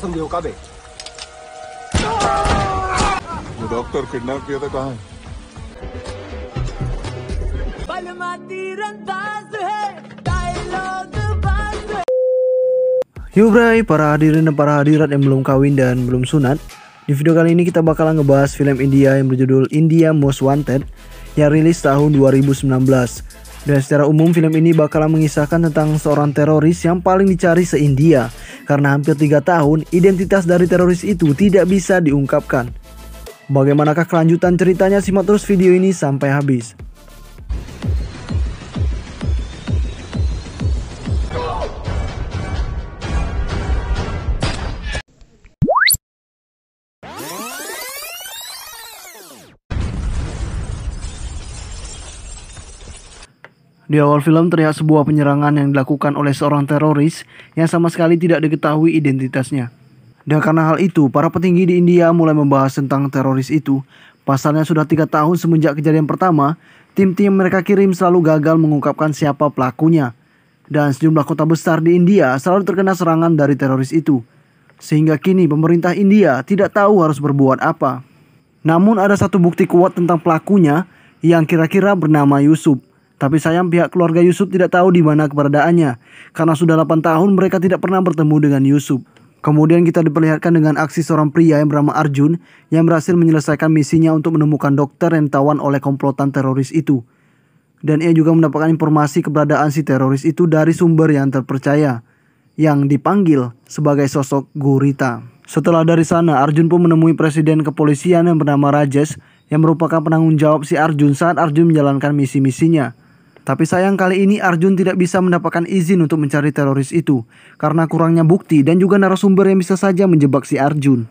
कसम दियो कब है? जो डॉक्टर किडनैप किया था कहाँ है? Yo bray, para hadirin dan para hadirat yang belum kawin dan belum sunat. Di video kali ini kita bakalan ngebahas film India yang berjudul India Most Wanted yang rilis tahun 2019. Dan secara umum film ini bakalan mengisahkan tentang seorang teroris yang paling dicari se-India. Karena hampir 3 tahun identitas dari teroris itu tidak bisa diungkapkan. Bagaimanakah kelanjutan ceritanya? Simak terus video ini sampai habis. Di awal film terlihat sebuah penyerangan yang dilakukan oleh seorang teroris yang sama sekali tidak diketahui identitasnya. Dan karena hal itu, para petinggi di India mulai membahas tentang teroris itu. Pasalnya sudah 3 tahun semenjak kejadian pertama, tim-tim yang mereka kirim selalu gagal mengungkapkan siapa pelakunya. Dan sejumlah kota besar di India selalu terkena serangan dari teroris itu. Sehingga kini pemerintah India tidak tahu harus berbuat apa. Namun ada satu bukti kuat tentang pelakunya yang kira-kira bernama Yusuf. Tapi sayang pihak keluarga Yusuf tidak tahu di mana keberadaannya, karena sudah 8 tahun mereka tidak pernah bertemu dengan Yusuf. Kemudian kita diperlihatkan dengan aksi seorang pria yang bernama Arjun yang berhasil menyelesaikan misinya untuk menemukan dokter yang ditawan oleh komplotan teroris itu. Dan ia juga mendapatkan informasi keberadaan si teroris itu dari sumber yang terpercaya, yang dipanggil sebagai sosok Gurita. Setelah dari sana, Arjun pun menemui presiden kepolisian yang bernama Rajesh yang merupakan penanggung jawab si Arjun saat Arjun menjalankan misi-misinya. Tapi sayang kali ini Arjun tidak bisa mendapatkan izin untuk mencari teroris itu karena kurangnya bukti dan juga narasumber yang bisa saja menjebak si Arjun.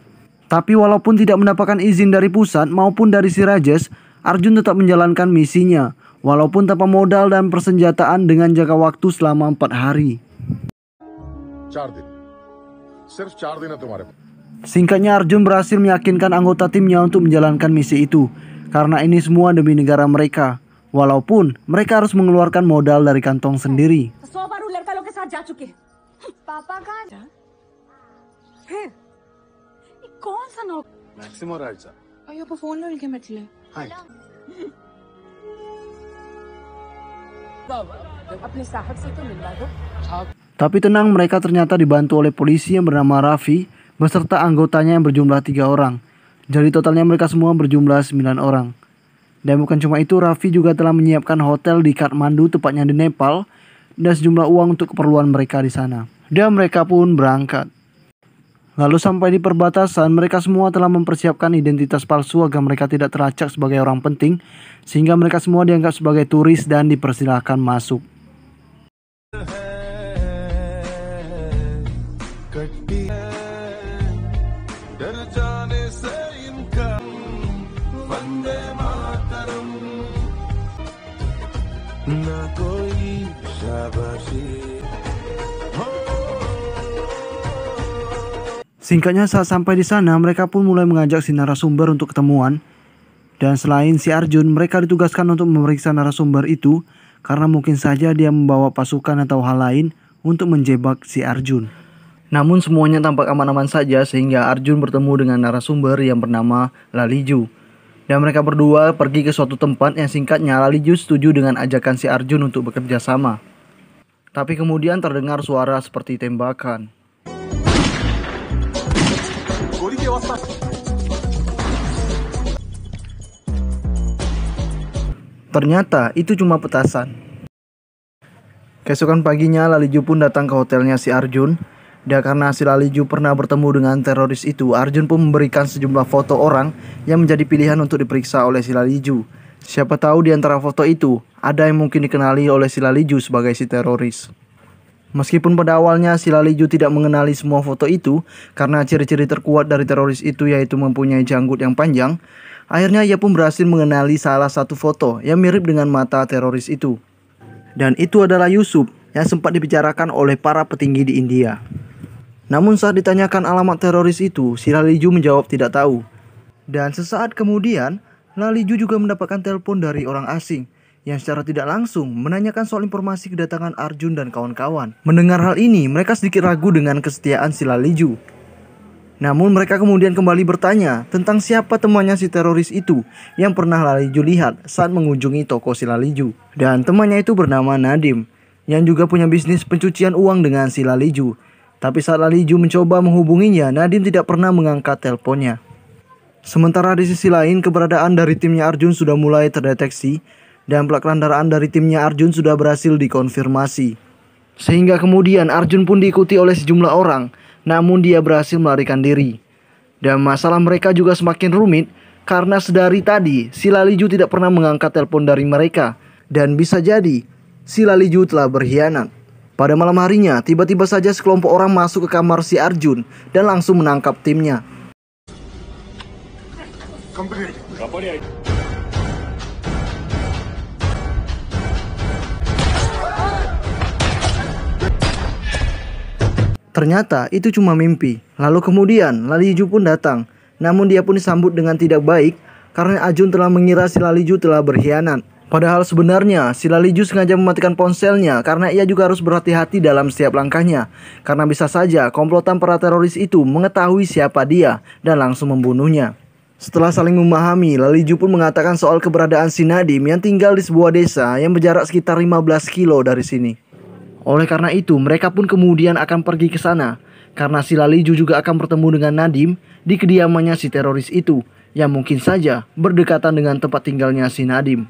Tapi walaupun tidak mendapatkan izin dari pusat maupun dari si Rajesh, Arjun tetap menjalankan misinya walaupun tanpa modal dan persenjataan dengan jangka waktu selama 4 hari. 4 दिन सिर्फ 4 दिन है तुम्हारे पास. Singkatnya, Arjun berhasil meyakinkan anggota timnya untuk menjalankan misi itu karena ini semua demi negara mereka. Walaupun mereka harus mengeluarkan modal dari kantong sendiri. Tapi tenang, mereka ternyata dibantu oleh polisi yang bernama Raffi beserta anggotanya yang berjumlah 3 orang. Jadi totalnya mereka semua berjumlah 9 orang. Dan bukan cuma itu, Raffi juga telah menyiapkan hotel di Kathmandu, tepatnya di Nepal, dan sejumlah uang untuk keperluan mereka di sana. Dan mereka pun berangkat. Lalu sampai di perbatasan, mereka semua telah mempersiapkan identitas palsu agar mereka tidak teracak sebagai orang penting, sehingga mereka semua dianggap sebagai turis dan dipersilahkan masuk. Singkatnya, saat sampai di sana mereka pun mulai mengajak si narasumber untuk ketemuan. Dan selain si Arjun, mereka ditugaskan untuk memeriksa narasumber itu karena mungkin saja dia membawa pasukan atau hal lain untuk menjebak si Arjun. Namun semuanya tampak aman-aman saja sehingga Arjun bertemu dengan narasumber yang bernama Laliju. Dan mereka berdua pergi ke suatu tempat yang singkatnya Laliju setuju dengan ajakan si Arjun untuk bekerja sama. Tapi kemudian terdengar suara seperti tembakan. Ternyata itu cuma petasan. Keesokan paginya Laliju pun datang ke hotelnya si Arjun. Dan karena si Laliju pernah bertemu dengan teroris itu, Arjun pun memberikan sejumlah foto orang yang menjadi pilihan untuk diperiksa oleh si Laliju. Siapa tahu di antara foto itu ada yang mungkin dikenali oleh si Laliju sebagai si teroris. Meskipun pada awalnya si Laliju tidak mengenali semua foto itu karena ciri-ciri terkuat dari teroris itu yaitu mempunyai janggut yang panjang, akhirnya ia pun berhasil mengenali salah satu foto yang mirip dengan mata teroris itu. Dan itu adalah Yusuf yang sempat dibicarakan oleh para petinggi di India. Namun saat ditanyakan alamat teroris itu, si Laliju menjawab tidak tahu. Dan sesaat kemudian, Laliju juga mendapatkan telepon dari orang asing yang secara tidak langsung menanyakan soal informasi kedatangan Arjun dan kawan-kawan. Mendengar hal ini, mereka sedikit ragu dengan kesetiaan si Laliju. Namun mereka kemudian kembali bertanya tentang siapa temannya si teroris itu yang pernah Laliju lihat saat mengunjungi toko si Laliju. Dan temannya itu bernama Nadim, yang juga punya bisnis pencucian uang dengan si Laliju. Tapi saat Laliju mencoba menghubunginya, Nadim tidak pernah mengangkat teleponnya. Sementara di sisi lain, keberadaan dari timnya Arjun sudah mulai terdeteksi dan plat kendaraan dari timnya Arjun sudah berhasil dikonfirmasi. Sehingga kemudian Arjun pun diikuti oleh sejumlah orang, namun dia berhasil melarikan diri. Dan masalah mereka juga semakin rumit karena sedari tadi si Laliju tidak pernah mengangkat telepon dari mereka. Dan bisa jadi si Laliju telah berkhianat. Pada malam harinya, tiba-tiba saja sekelompok orang masuk ke kamar si Arjun dan langsung menangkap timnya. Ternyata itu cuma mimpi. Lalu kemudian Laliju pun datang. Namun dia pun disambut dengan tidak baik karena Arjun telah mengira si Laliju telah berkhianat. Padahal sebenarnya si Laliju sengaja mematikan ponselnya karena ia juga harus berhati-hati dalam setiap langkahnya. Karena bisa saja komplotan para teroris itu mengetahui siapa dia dan langsung membunuhnya. Setelah saling memahami, Laliju pun mengatakan soal keberadaan si Nadim yang tinggal di sebuah desa yang berjarak sekitar 15 kilo dari sini. Oleh karena itu, mereka pun kemudian akan pergi ke sana. Karena si Laliju juga akan bertemu dengan Nadim di kediamannya si teroris itu, yang mungkin saja berdekatan dengan tempat tinggalnya si Nadim.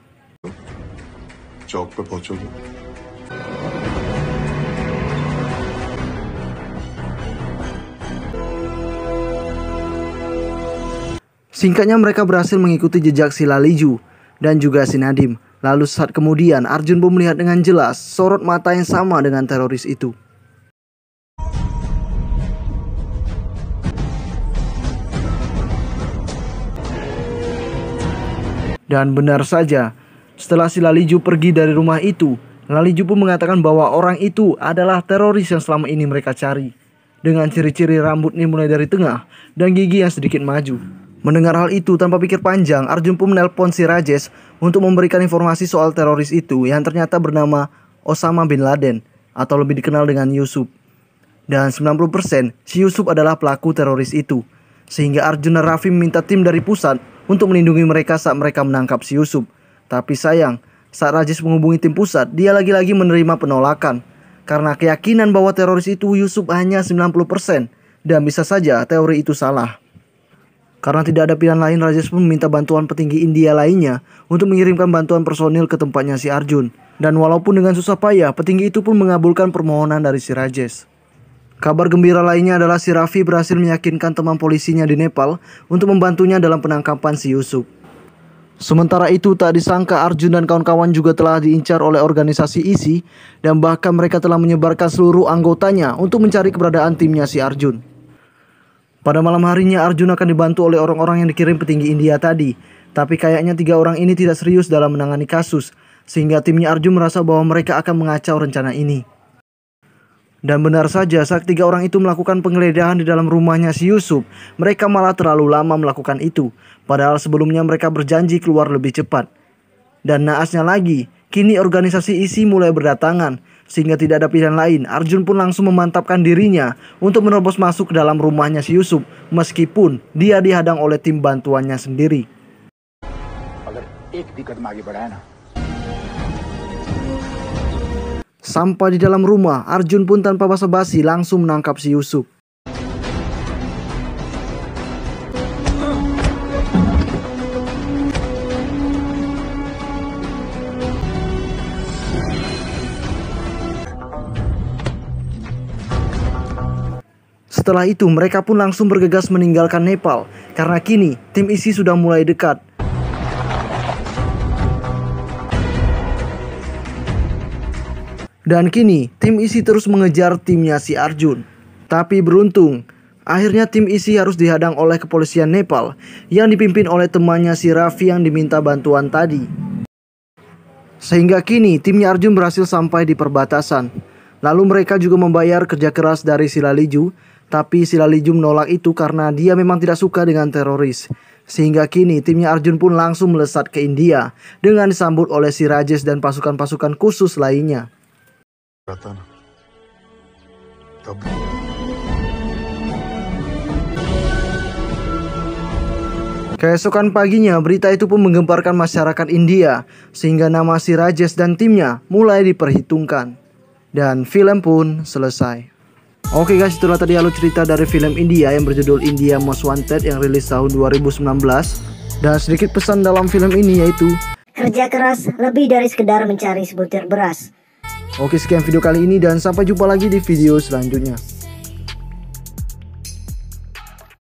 Singkatnya mereka berhasil mengikuti jejak si Laliju dan juga si Nadim. Lalu saat kemudian Arjun pun melihat dengan jelas sorot mata yang sama dengan teroris itu. Dan benar saja, setelah si Laliju pergi dari rumah itu, Laliju pun mengatakan bahwa orang itu adalah teroris yang selama ini mereka cari. Dengan ciri-ciri rambutnya mulai dari tengah dan gigi yang sedikit maju. Mendengar hal itu tanpa pikir panjang, Arjun pun menelpon si Rajesh untuk memberikan informasi soal teroris itu yang ternyata bernama Osama bin Laden atau lebih dikenal dengan Yusuf. Dan 90% si Yusuf adalah pelaku teroris itu. Sehingga Arjun dan Raffi meminta tim dari pusat untuk melindungi mereka saat mereka menangkap si Yusuf. Tapi sayang, saat Rajesh menghubungi tim pusat, dia lagi-lagi menerima penolakan. Karena keyakinan bahwa teroris itu Yusuf hanya 90% dan bisa saja teori itu salah. Karena tidak ada pilihan lain, Rajesh pun meminta bantuan petinggi India lainnya untuk mengirimkan bantuan personil ke tempatnya si Arjun. Dan walaupun dengan susah payah, petinggi itu pun mengabulkan permohonan dari si Rajesh. Kabar gembira lainnya adalah si Raffi berhasil meyakinkan teman polisinya di Nepal untuk membantunya dalam penangkapan si Yusuf. Sementara itu tak disangka Arjun dan kawan-kawan juga telah diincar oleh organisasi ISI dan bahkan mereka telah menyebarkan seluruh anggotanya untuk mencari keberadaan timnya si Arjun. Pada malam harinya Arjun akan dibantu oleh orang-orang yang dikirim petinggi India tadi. Tapi kayaknya 3 orang ini tidak serius dalam menangani kasus, sehingga timnya Arjun merasa bahwa mereka akan mengacau rencana ini. Dan benar saja saat 3 orang itu melakukan penggeledahan di dalam rumahnya si Yusuf, mereka malah terlalu lama melakukan itu. Padahal sebelumnya mereka berjanji keluar lebih cepat. Dan naasnya lagi, kini organisasi ISI mulai berdatangan. Sehingga tidak ada pilihan lain, Arjun pun langsung memantapkan dirinya untuk menerobos masuk ke dalam rumahnya si Yusuf, meskipun dia dihadang oleh tim bantuannya sendiri. Sampai di dalam rumah, Arjun pun tanpa basa-basi langsung menangkap si Yusuf. Setelah itu mereka pun langsung bergegas meninggalkan Nepal karena kini tim ISI sudah mulai dekat. Dan kini tim ISI terus mengejar timnya si Arjun. Tapi beruntung, akhirnya tim ISI harus dihadang oleh kepolisian Nepal yang dipimpin oleh temannya si Raffi yang diminta bantuan tadi. Sehingga kini timnya Arjun berhasil sampai di perbatasan. Lalu mereka juga membayar kerja keras dari si Laliju. Tapi si Laliju menolak itu karena dia memang tidak suka dengan teroris. Sehingga kini timnya Arjun pun langsung melesat ke India dengan disambut oleh si Rajesh dan pasukan-pasukan khusus lainnya. Keesokan paginya, berita itu pun menggemparkan masyarakat India, sehingga nama si Rajesh dan timnya mulai diperhitungkan. Dan film pun selesai. Oke guys, itulah tadi alur cerita dari film India yang berjudul India Most Wanted yang rilis tahun 2019. Dan sedikit pesan dalam film ini yaitu, kerja keras lebih dari sekedar mencari sebutir beras. oke, sekian video kali ini dan sampai jumpa lagi di video selanjutnya.